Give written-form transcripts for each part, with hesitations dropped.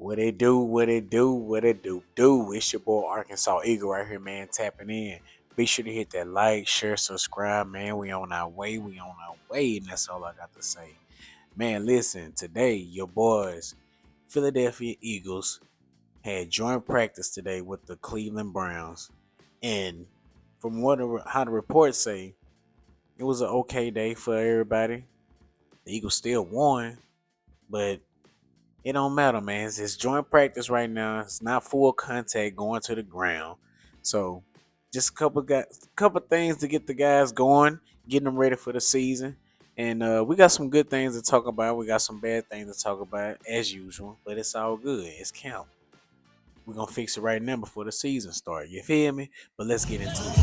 What it do, what it do, what it do. It's your boy Arkansas Eagle right here, man, tapping in. Be sure to hit that like, share, subscribe, man. We on our way, and that's all I got to say. Man, listen, today your boys, Philadelphia Eagles, had joint practice today with the Cleveland Browns. And from how the reports say, it was an okay day for everybody. The Eagles still won, but it don't matter, man. It's joint practice right now. It's not full contact going to the ground. So just couple things to get the guys going, getting them ready for the season. And we got some good things to talk about. We got some bad things to talk about as usual, but it's all good. It's count. We're gonna fix it right now before the season starts. You feel me? But let's get into it.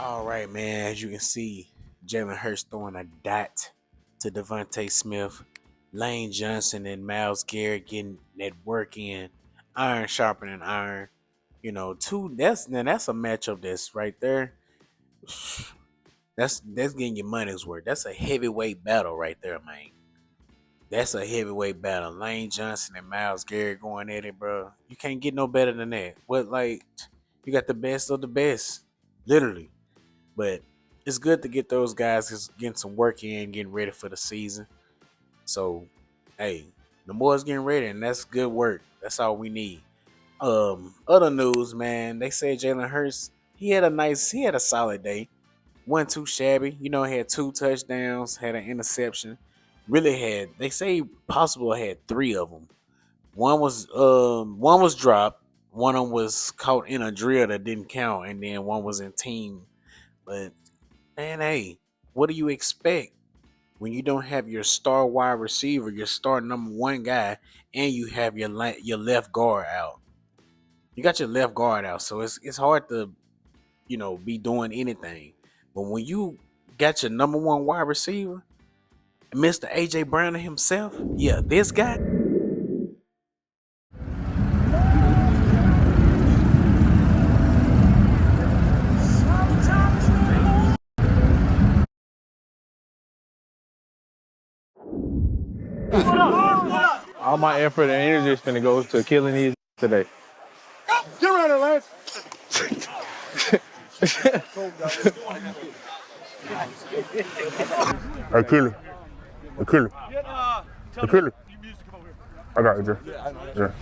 All right, man. As you can see, Jalen Hurts throwing a dot to Devontae Smith, Lane Johnson, and Myles Garrett getting that work in, iron sharpening iron. You know, that's a matchup that's right there. That's getting your money's worth. That's a heavyweight battle right there, man. That's a heavyweight battle. Lane Johnson and Myles Garrett going at it, bro. You can't get no better than that. What you got the best of the best, literally. But it's good to get those guys just getting some work in, getting ready for the season. So, hey, the boys getting ready, and that's good work. That's all we need. Other news, man. They said Jalen Hurts, he had a solid day. Wasn't too shabby. You know, he had 2 touchdowns, had an interception. Really had, they say possible had 3 of them. One was dropped. One of them was caught in a drill that didn't count, and then one was in team. But man, hey, what do you expect when you don't have your star wide receiver, your star number one guy, and you have your left guard out? You got your left guard out, so it's hard to be doing anything. But when you got your number one wide receiver, Mr. AJ Brown himself, yeah, this guy. All my effort and energy is finna go to killing these today. Get around here, Lance. Hey, kill him. Hey, kill him. Hey, kill him. I got it, Joe. Yeah.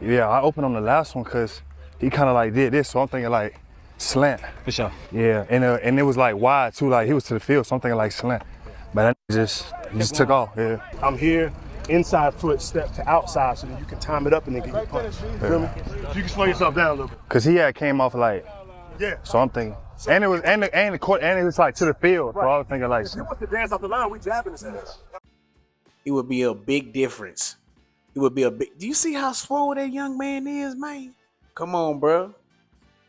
Yeah, I opened on the last one because he kind of like did this, so I'm thinking like slant. For sure. Yeah, and it was like wide too, like he was to the field, so I'm thinking like slant. But that he just took off. Yeah. I'm here, inside foot, step to outside, so that you can time it up and then get your punch. You feel me? You can slow yourself down a little bit. Cause he had came off like, Yeah. so I'm thinking, and it was the court, and it was like to the field, so I was thinking like. If he wants to dance off the line, we jabbing his ass. It would be a big difference. It would be a big. Do you see how swole that young man is, man? Come on, bro.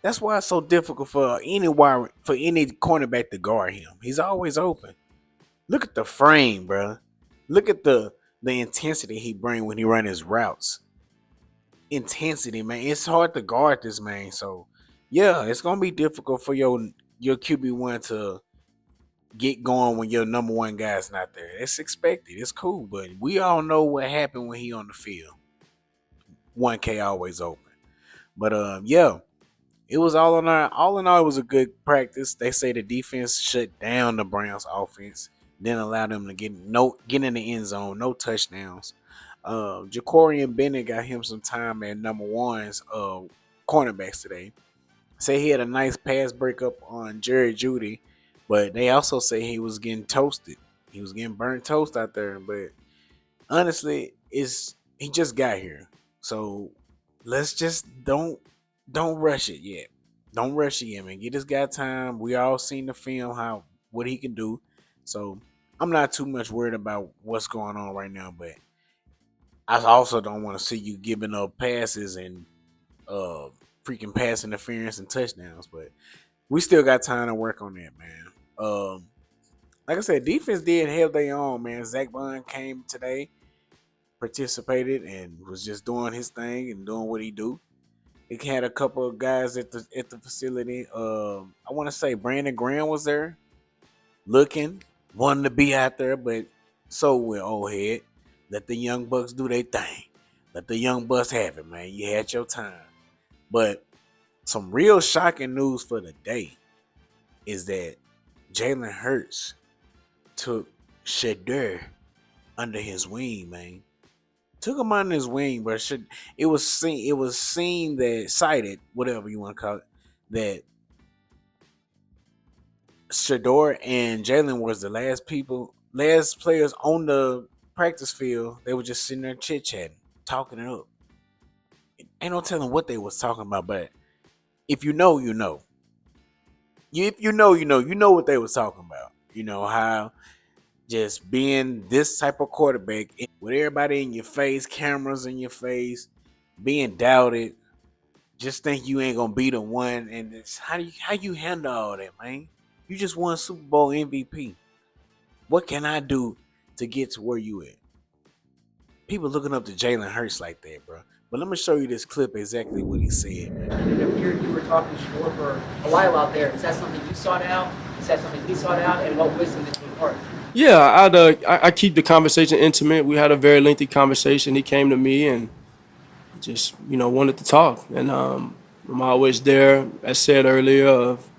That's why it's so difficult for any cornerback to guard him. He's always open. Look at the frame, bro. Look at the intensity he bring when he run his routes. Intensity, man. It's hard to guard this man. So, yeah, it's gonna be difficult for your QB1 to get going when your number one guy's not there. It's expected. It's cool, but we all know what happened when he on the field. 1K always open. But yeah, it was all in all, it was a good practice. They say the defense shut down the Browns offense, didn't allow them to get in the end zone, no touchdowns. Jacorian Bennett got him some time at number one's cornerbacks today. Say he had a nice pass breakup on Jerry Judy But they also say he was getting toasted. He was getting burnt toast out there. But honestly, it's he just got here. So let's just don't rush it yet. Don't rush it yet, man. Get this guy time. We all seen the film how what he can do. So I'm not too much worried about what's going on right now, but I also don't want to see you giving up passes and uh freaking pass interference and touchdowns. But we still got time to work on that, man. Like I said, defense did have their own, man. Zach Bond came today, participated, and was just doing his thing and doing what he do. It had a couple of guys at the facility. I want to say Brandon Graham was there, looking, wanting to be out there, but so will old head. Let the young bucks do their thing. Let the young bucks have it, man. You had your time. But some real shocking news for the day is that Jalen Hurts took Shadur under his wing, man. Took him under his wing, but it was seen that cited, whatever you want to call it, that Shador and Jalen was the last players on the practice field. They were just sitting there chit chatting, talking it up. Ain't no telling what they was talking about, but if you know, you know. If you know, you know what they was talking about. You know how just being this type of quarterback with everybody in your face, cameras in your face, being doubted, just think you ain't gonna be the one, and it's how you handle all that, man. You just won Super Bowl MVP. What can I do to get to where you at? People looking up to Jalen Hurts like that, bro. But let me show you this clip exactly what he said, man. It appeared you were talking short for a while out there. Is that something you sought out? Is that something he sought out? And what wisdom did you impart? Yeah, I keep the conversation intimate. We had a very lengthy conversation. He came to me and just wanted to talk, and I'm always there, as said earlier, of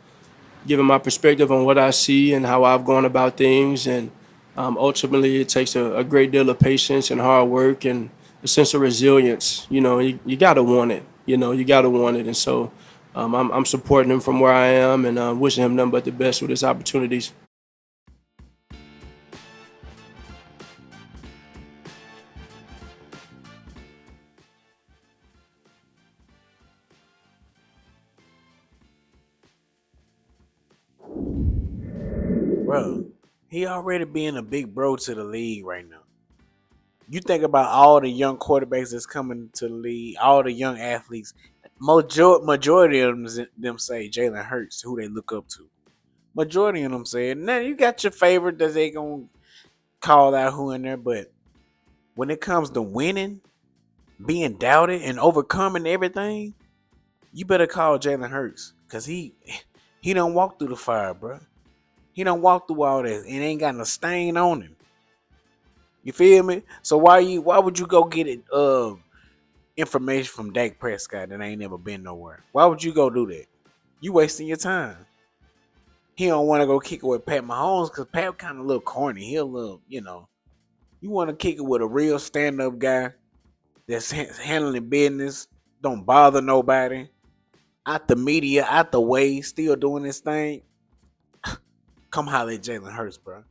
giving my perspective on what I see and how I've gone about things, and ultimately it takes a great deal of patience and hard work and a sense of resilience. You gotta want it. You gotta want it, and so I'm supporting him from where I am and wishing him nothing but the best with his opportunities. Bro, he already being a big bro to the league right now. You think about all the young quarterbacks that's coming to the league, all the young athletes. Majority of them say Jalen Hurts, who they look up to. Majority of them say it. Now you got your favorite that they gonna call out who in there, but when it comes to winning, being doubted, and overcoming everything, you better call Jalen Hurts because he don't walk through the fire, bro. He don't walk through all that and ain't got no stain on him. You feel me? So why would you go get it information from Dak Prescott that ain't never been nowhere? Why would you go do that? You wasting your time. He don't want to go kick it with Pat Mahomes because Pat kind of a little corny. He a little, you want to kick it with a real stand-up guy that's handling business, don't bother nobody, out the media, out the way, still doing this thing. Come holler at Jalen Hurts, bro.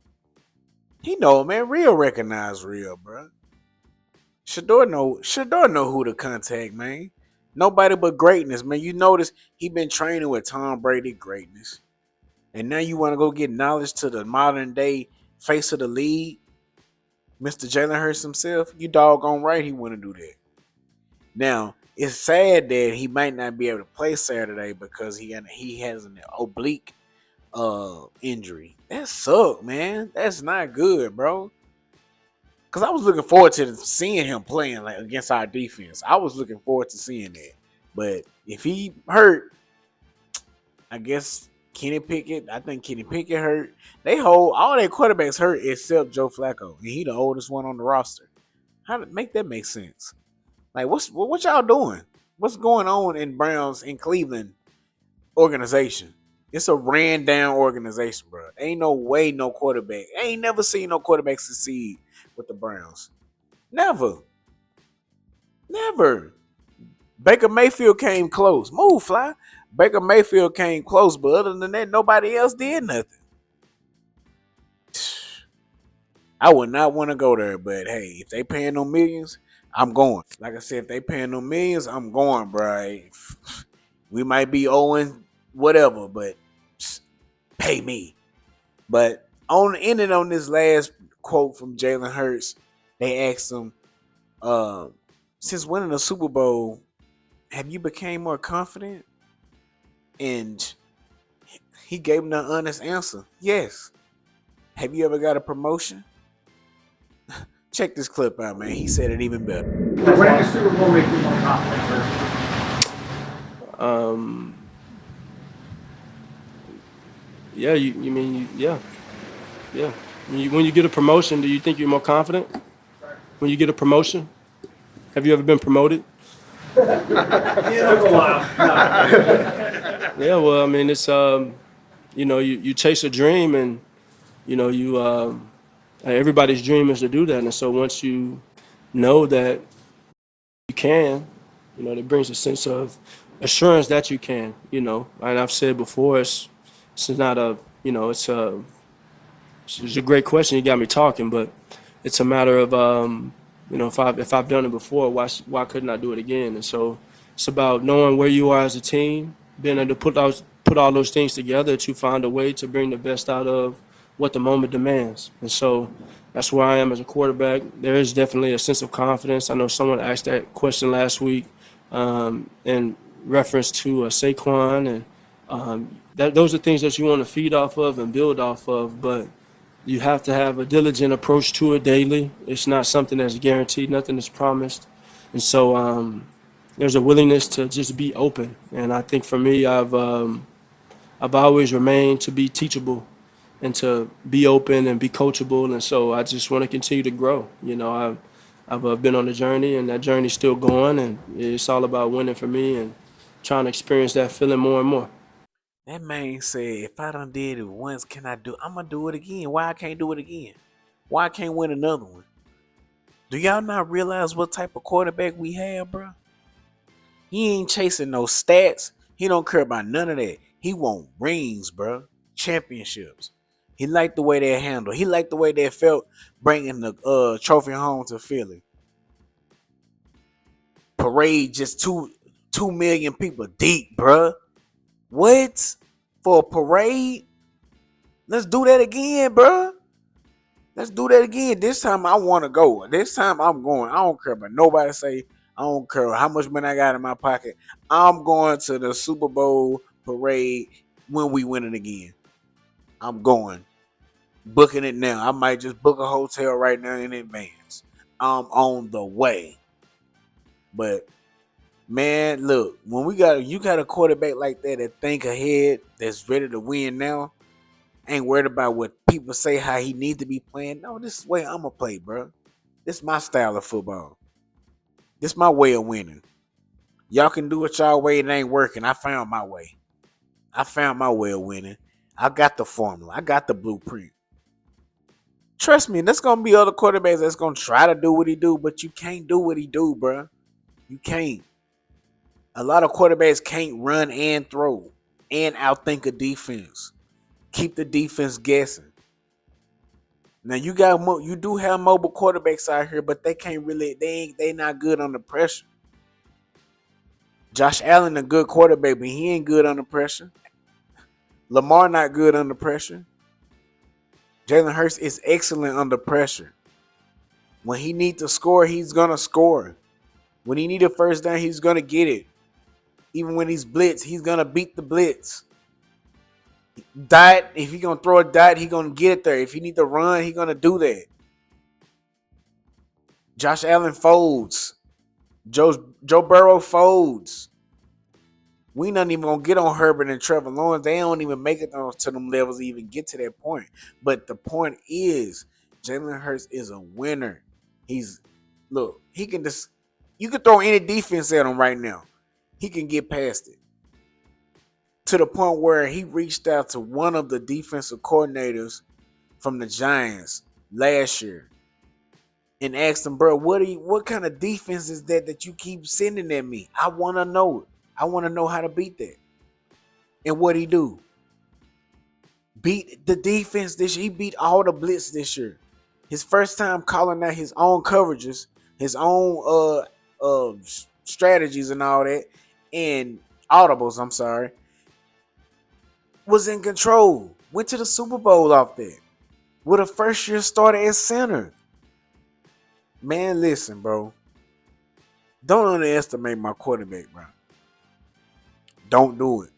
He know, man. Real recognize real, bro. Shador know who to contact, man. Nobody but greatness, man. You notice he been training with Tom Brady greatness. And now you want to go get knowledge to the modern day face of the league, Mr. Jalen Hurts himself. You doggone right he want to do that. Now, it's sad that he might not be able to play Saturday because he has an oblique injury. That suck, man. That's not good, bro. Cause I was looking forward to seeing him playing like against our defense. I was looking forward to seeing that. But if he hurt, I guess Kenny Pickett. I think Kenny Pickett hurt. They hold all their quarterbacks hurt except Joe Flacco, and he the oldest one on the roster. How to make that make sense? Like what y'all doing? What's going on in Browns in Cleveland organization? It's a ran down organization, bro. Ain't no way no quarterback. I ain't never seen no quarterback succeed with the Browns. Never. Never. Baker Mayfield came close. Move, fly. Baker Mayfield came close, but other than that, nobody else did nothing. I would not want to go there, but hey, if they paying no millions, I'm going. Like I said, if they paying no millions, I'm going, bro. We might be owing whatever, but pay me. But on ending on this last quote from Jalen Hurts, they asked him, since winning the Super Bowl, have you became more confident? And he gave him the honest answer. Yes. Have you ever got a promotion? Check this clip out, man. He said it even better. Winning the Super Bowl make you more confident? Yeah, you mean yeah. When you get a promotion, do you think you're more confident? When you get a promotion, have you ever been promoted? Took a while. Yeah, well, I mean, it's you chase a dream, and you everybody's dream is to do that, and so once you know that you can, that brings a sense of assurance that you can, and I've said before, it's not a, it's a great question. You got me talking, but it's a matter of, if I've done it before, why couldn't I do it again? And so it's about knowing where you are as a team, being able to put all those things together to find a way to bring the best out of what the moment demands. And so that's where I am as a quarterback. There is definitely a sense of confidence. I know someone asked that question last week in reference to Saquon, and those are things that you want to feed off of and build off of, but you have to have a diligent approach to it daily. It's not something that's guaranteed. Nothing is promised. And so there's a willingness to just be open. And I think for me, I've always remained to be teachable and to be open and be coachable. And so I just want to continue to grow. I've been on a journey, and that journey's still going. And it's all about winning for me and trying to experience that feeling more and more. That man said, if I done did it once, can I do? I'm gonna do it again. Why I can't do it again? Why I can't win another one? Do y'all not realize what type of quarterback we have, bro? He ain't chasing no stats. He don't care about none of that. He want rings, bro. Championships. He liked the way they handled. He liked the way they felt bringing the trophy home to Philly. Parade just 2 million people deep, bro. What? For a parade? Let's do that again, bro. Let's do that again. This time I want to go. This time I'm going. I don't care about nobody say. I don't care how much money I got in my pocket. I'm going to the Super Bowl parade when we win it again. I'm going. Booking it now. I might just book a hotel right now in advance. I'm on the way. But man, look, when you got a quarterback like that think ahead, that's ready to win now, ain't worried about what people say how he needs to be playing. No, this is the way I'm gonna play, bro. This is my style of football. This is my way of winning. Y'all can do it y'all way. It ain't working. I found my way. I found my way of winning. I got the formula. I got the blueprint. Trust me, there's gonna be other quarterbacks that's gonna try to do what he do, but you can't do what he do, bro. You can't. A lot of quarterbacks can't run and throw and outthink a defense. Keep the defense guessing. Now you do have mobile quarterbacks out here, but they can't really they not good under pressure. Josh Allen a good quarterback, but he ain't good under pressure. Lamar not good under pressure. Jalen Hurts is excellent under pressure. When he needs to score, he's gonna score. When he need a first down, he's gonna get it. Even when he's blitz, he's gonna beat the blitz. Dot, if he gonna throw a dot, he gonna get it there. If he need to run, he gonna do that. Josh Allen folds. Joe Burrow folds. We not even gonna get on Herbert and Trevor Lawrence. They don't even make it to them levels to even get to that point. But the point is, Jalen Hurts is a winner. He can just, you can throw any defense at him right now. He can get past it. To the point where he reached out to one of the defensive coordinators from the Giants last year and asked him, bro, what kind of defense is that you keep sending at me? I want to know it. I want to know how to beat that. And what he do? Beat the defense this year. He beat all the blitz this year. His first time calling out his own coverages, his own strategies and all that, and audibles, I'm sorry, was in control. Went to the Super Bowl off that. With a first year starter at center. Man, listen, bro. Don't underestimate my quarterback, bro. Don't do it.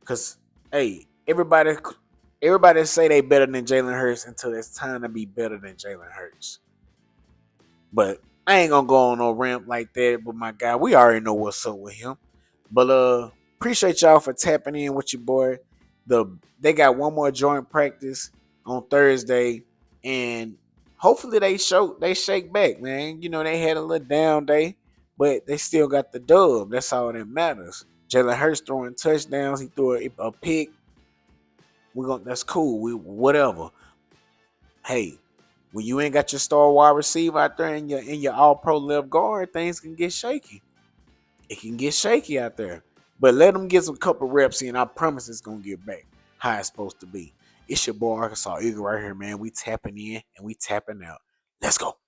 Cause hey, everybody say they better than Jalen Hurts until it's time to be better than Jalen Hurts. But I ain't gonna go on no ramp like that with my guy. We already know what's up with him. But appreciate y'all for tapping in with your boy. They got one more joint practice on Thursday, and hopefully they shake back, man. You know, they had a little down day, but they still got the dub. That's all that matters. Jalen Hurts throwing touchdowns. He threw a pick. That's cool. We whatever. Hey, when you ain't got your star wide receiver out there in your all pro left guard, things can get shaky. It can get shaky out there. But let them get some couple reps in. I promise it's gonna get back how it's supposed to be. It's your boy Arkansas Eagle right here, man. We tapping in and we tapping out. Let's go.